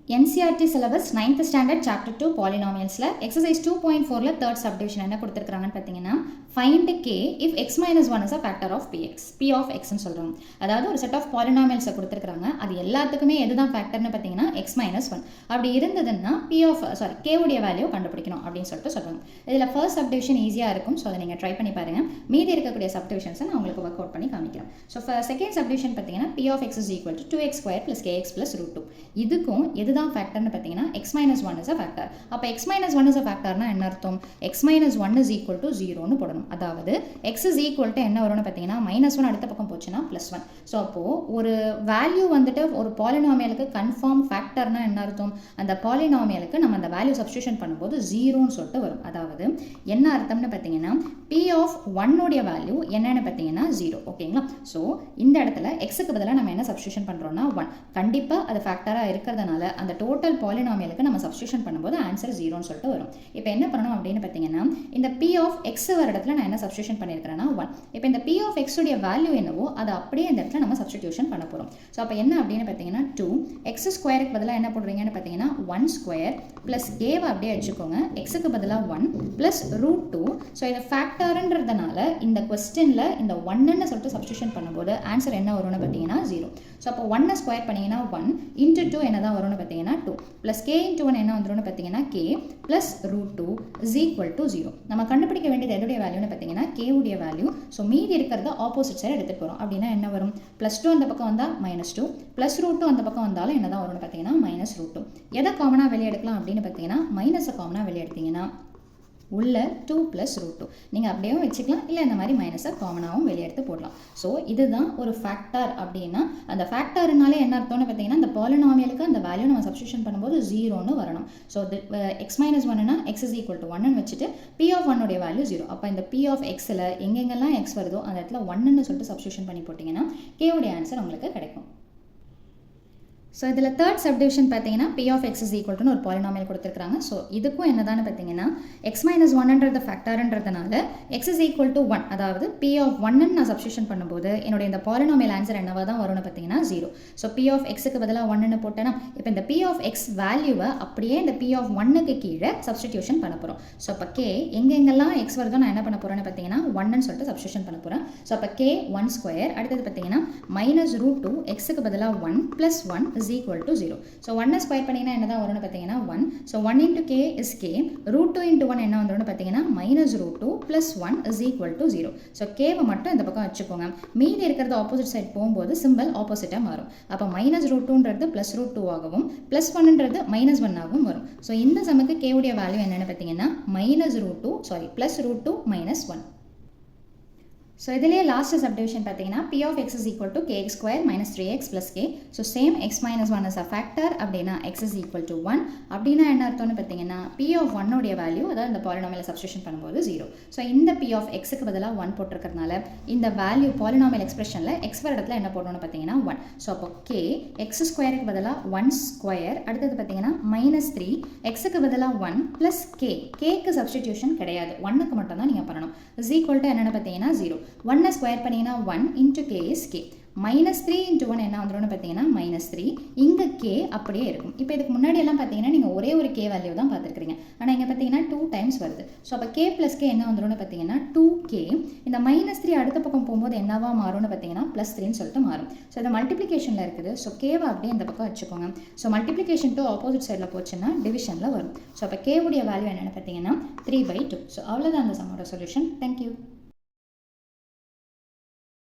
NCERT syllabus 9th standard chapter 2 polynomialsல exercise 2.4ல third subdivision என்ன கொடுத்திருக்காங்கன்னு பார்த்தீங்கன்னா find k if x minus 1 is a factor of px p of x ன்னு சொல்றாங்க. அதாவது ஒரு set of polynomials கொடுத்திருக்காங்க. அது எல்லாத்துக்குமே எதுதான் ஃபேக்டர்னு பார்த்தீங்கன்னா x minus 1. அப்படி இருந்ததுன்னா k உடைய வேல்யூ கண்டுபிடிக்கணும் அப்படின்னு சொல்லிட்டு சொல்றாங்க. இதுல first subdivision ஈஸியா இருக்கும். சோ அதை நீங்க ட்ரை பண்ணி பாருங்க. மீதி இருக்கக்கூடிய subdivisions நான் உங்களுக்கு work out பண்ணி காமிக்கிறேன். சோ second subdivision பார்த்தீங்கன்னா p of x is equal to 2x square plus kx plus root 2. இதுக்கும் எதுதான் ஃபேக்டர்னு பார்த்தீங்கன்னா x minus 1 is a factor. அப்ப x minus 1 is a factorனா என்ன அர்த்தம்? x minus 1 is equal to 0 னு போடணும். அதாவது x is equal to என்ன வரும்னு பார்த்தீங்கன்னா -1 அடுத்த பக்கம் போச்சுன்னா +1. ஸோ அப்போ ஒரு வேல்யூ வந்துட்டு ஒரு பாலினாமியலுக்கு கன்ஃபார்ம் ஃபேக்டர்னா என்ன அர்த்தம்? அந்த பாலினாமியலுக்கு நம்ம அந்த வேல்யூ சப்ஸ்டியூஷன் பண்ணும்போது 0ன்னு சொல்லிட்டு வரும். அதாவது என்ன அர்த்தம்னு பார்த்தீங்கன்னா p of 1 உடைய வேல்யூ என்னன்னு பார்த்தீங்கன்னா 0. ஓகேங்களா? ஸோ இந்த இடத்துல xக்கு பதிலாக நம்ம என்ன சப்ஸ்டியூஷன் பண்றோம்னா 1. கண்டிப்பா அது ஃபேக்டரா இருக்கிறதுனால அந்த டோட்டல் பாலினாமியலுக்கு நம்ம சப்ஸ்டியூஷன் பண்ணும்போது ஆன்சர் 0ன்னு சொல்லிட்டு வரும். இப்போ என்ன பண்ணணும் அப்படின்னு பார்த்தீங்கன்னா இந்த p of x வர இடத்துல நான் என்ன சப்ஸ்டியூஷன் பண்ணியிருக்கிறேன்னா 1. இப்போ இந்த p of x உடைய வேல்யூ என்னவோ அதை அப்படியே இந்த இடத்துல நம்ம சப்ஸ்டியூஷன் பண்ண போறோம். ஸோ அப்போ என்ன அப்படின்னு பார்த்தீங்கன்னா 2 x ஸ்கொயருக்கு பதிலாக என்ன போடுறீங்கன்னு பார்த்தீங்கன்னா 1 ஸ்கொயர் பிளஸ் கேவை அப்படியே வச்சுக்கோங்க. எக்ஸுக்கு பதிலாக 1 பிளஸ் ரூட் 2. ஸோ இது ஃபேக்டர்ன்றதுனால இந்த கொஸ்டின்ல இந்த 1ன்னு சொல்லிட்டு சப்ஸ்டியூஷன் பண்ணும்போது ஆன்சர் என்ன வரும்னு பார்த்தீங்கன்னா 0. ஸோ அப்போ 1 ஸ்கொயர் பண்ணீங்கன்னா 1 இன்ட்டு 2 என்ன தான் வரும்னு பார்த்தீங்கன்னா 2 பிளஸ் கே இன்ட்டு 1 என்ன வந்துரும்னு பார்த்தீங்கன்னா k plus root 2 is equal to 0. நம்ம கண்டுபிடிக்க வேண்டியது எதுடைய வேல்யூன்னு பார்த்தீங்கன்னா k உடைய வேல்யூ. ஸோ மீதி இருக்கிறத ஆப்போசிட் சைடு எடுத்துட்டு போகிறோம். அப்படின்னா என்ன வரும்? +2 அந்த பக்கம் வந்தால் -2 ப்ளஸ் ரூட் 2 அந்த பக்கம் வந்தாலும் என்ன தான் வரும்னு பார்த்தீங்கன்னா -ரூட் 2. எதை காமனாக வெளியே எடுக்கலாம் அப்படின்னு பார்த்தீங்கன்னா மைனஸை காமனாக வெளியே எடுத்தீங்கன்னா உள்ள 2 + ரூட் 2 நீங்கள் அப்படியே வச்சுக்கலாம். இல்லை இந்த மாதிரி மைனஸை காமனாகவும் வெளியே எடுத்து போடலாம். ஸோ இதுதான் ஒரு ஃபேக்டர். அப்படின்னா அந்த ஃபேக்டர்னாலே என்ன அர்த்தம்னு பார்த்தீங்கன்னா அந்த பாலினாமியலுக்கு அந்த வேல்யூ நம்ம சப்ஸ்டியூஷன் பண்ணும்போது 0ன்னு வரணும். So x minus 1னா x is equal to 1ன்னு வச்சுட்டு p of 1 உடைய வேல்யூ 0. அப்போ இந்த p of xல எங்கெங்கெல்லாம் x வருதோ அந்த இடத்துல 1ன்னு சொல்லிட்டு சப்ஸ்டியூஷன் பண்ணி போட்டிங்கன்னா k உடைய ஆன்சர் உங்களுக்கு கிடைக்கும். ஸோ இதில் தேர்ட் சப்டிவிஷன் பார்த்தீங்கன்னா p of x is equal to ஒரு பாலினாமியல் கொடுத்துருக்காங்க. ஸோ இதுக்கும் என்னதான்னு பார்த்தீங்கன்னா x minus 1ன்றது ஃபேக்டர்ன்றதுனால x is equal to 1. அதாவது p of 1ன்னு நான் சப்ஸ்டியூஷன் பண்ணும்போது என்னுடைய இந்த பாலினாமியல் ஆன்சர் என்னவா தான் வரும்னு பார்த்தீங்கன்னா 0. ஸோ p of xக்கு பதிலாக 1ன்னு போட்டேன்னா இப்போ இந்த p of x வேல்யூவை அப்படியே இந்த p of 1க்கு கீழே சப்ஸ்டியூஷன் பண்ண போகிறோம். ஸோ அப்போ k எங்கெங்கெல்லாம் x வருதோ நான் என்ன பண்ண போகிறேன்னு பார்த்தீங்கன்னா 1ன்னு சொல்லிட்டு சப்ஸ்டியூஷன் பண்ண போகிறேன். ஸோ அப்போ k 1 ஸ்கொயர் அடுத்தது பார்த்தீங்கன்னா -√2 xக்கு பதிலாக 1 + 1 is equal to 0. So 1 square பண்ணீங்கன்னா என்னதான் வரும்னு பார்த்தீங்கன்னா 1. So 1 into k is k. √2 into 1 என்ன வந்துரும்னு பார்த்தீங்கன்னா -√2 + 1 is equal to 0. So k-வை மட்டும் இந்த பக்கம் வச்சுக்கோங்க. மீதி இருக்கிறது ஆப்போசிட் சைடு போகும்போது சிம்பிள் ஆப்போசிட்டாக மாறும். அப்போ -√2ன்றது +√2 ஆகவும் +1ன்றது -1 ஆகவும் வரும். ஸோ இந்த சமக்கு k உடைய வேல்யூ என்னன்னு பார்த்தீங்கன்னா +√2 -1. ஸோ இதிலேயே லாஸ்ட் சப்டிவிஷன் பார்த்தீங்கன்னா p of x is equal to kx square minus 3x plus k. So same x minus 1 is a factor. அப்படின்னா x is equal to 1. அப்படின்னா என்ன அர்த்தம்னு பார்த்தீங்கன்னா p of 1 உடைய வேல்யூ அதாவது இந்த பாலினாமியல் சப்ஸ்டியூஷன் பண்ணும்போது 0. ஸோ இந்த p of xக்கு பதிலாக 1 போட்டிருக்கிறதுனால இந்த வேல்யூ பாலினாமியல் எக்ஸ்பிரஷனில் x வர இடத்துல என்ன போடணும்னு பார்த்தீங்கன்னா 1. ஸோ அப்போ k x ஸ்கொயருக்கு பதிலாக 1 ஸ்கொயர் அடுத்தது பார்த்தீங்கன்னா -3 xக்கு பதிலாக 1 ப்ளஸ் கேக்கு சப்ஸ்டிடியூஷன் கிடையாது. 1க்கு மட்டும் தான் நீங்கள் பண்ணணும். இஸ் ஈக்குவல் டு என்னென்னு பார்த்தீங்கன்னா 0. 1 ஸ்கொயர் பண்ணிங்கன்னா 1 into k is k. -3 into 1 என்ன வந்துரும்னு பார்த்தீங்கன்னா -3. இங்கே k அப்படியே இருக்கும். இப்போ இதுக்கு முன்னாடி எல்லாம் பார்த்தீங்கன்னா நீங்கள் ஒரே ஒரு k வேல்யூ தான் பார்த்துருக்கீங்க. ஆனால் இங்கே பார்த்தீங்கன்னா 2 டைம்ஸ் வருது. ஸோ அப்போ k + k என்ன வந்துரும்னு பார்த்தீங்கன்னா 2k. இந்த -3 அடுத்த பக்கம் போகும்போது என்னவா மாறும்னு பார்த்தீங்கன்னா +3ன்னு சொல்லிட்டு மாறும். ஸோ இது மல்டிப்ளிகேஷனில் இருக்குது. ஸோ கேவை அப்படியே இந்த பக்கம் வச்சுக்கோங்க. ஸோ மல்டிப்ளிகேஷன் டு ஆப்போசிட் சைடில் போச்சுன்னா டிவிஷனில் வரும். ஸோ அப்போ k உடைய வேல்யூ என்னென்னு பார்த்தீங்கன்னா 3/2. ஸோ அவ்வளோதான் அந்த சம்மோட சொல்யூஷன். தேங்க்யூ.